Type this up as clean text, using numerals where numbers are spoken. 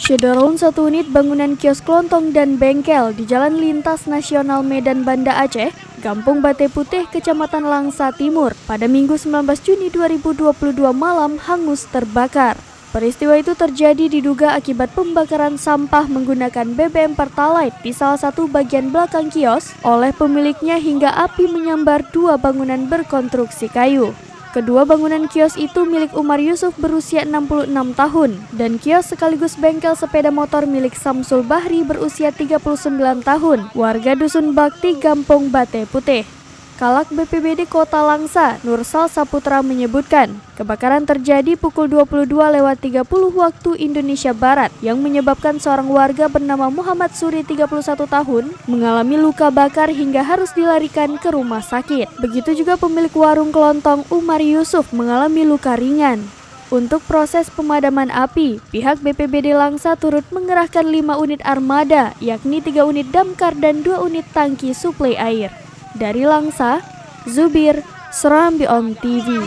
Shutterdown 1 unit bangunan kios kelontong dan bengkel di Jalan Lintas Nasional Medan Banda Aceh, Kampung Bate Putih, Kecamatan Langsa Timur, pada Minggu 19 Juni 2022 malam hangus terbakar. Peristiwa itu terjadi diduga akibat pembakaran sampah menggunakan BBM Pertalite di salah satu bagian belakang kios oleh pemiliknya hingga api menyambar 2 bangunan berkonstruksi kayu. Kedua bangunan kios itu milik Umar Yusuf berusia 66 tahun dan kios sekaligus bengkel sepeda motor milik Samsul Bahri berusia 39 tahun, warga Dusun Bakti, Kampung Bate Putih. Kalak BPBD Kota Langsa, Nursal Saputra menyebutkan, kebakaran terjadi pukul 22.30 waktu Indonesia Barat yang menyebabkan seorang warga bernama Muhammad Suri 31 tahun mengalami luka bakar hingga harus dilarikan ke rumah sakit. Begitu juga pemilik warung kelontong Umar Yusuf mengalami luka ringan. Untuk proses pemadaman api, pihak BPBD Langsa turut mengerahkan 5 unit armada, yakni 3 unit damkar dan 2 unit tangki suplai air. Dari Langsa, Zubir, Serambi On TV.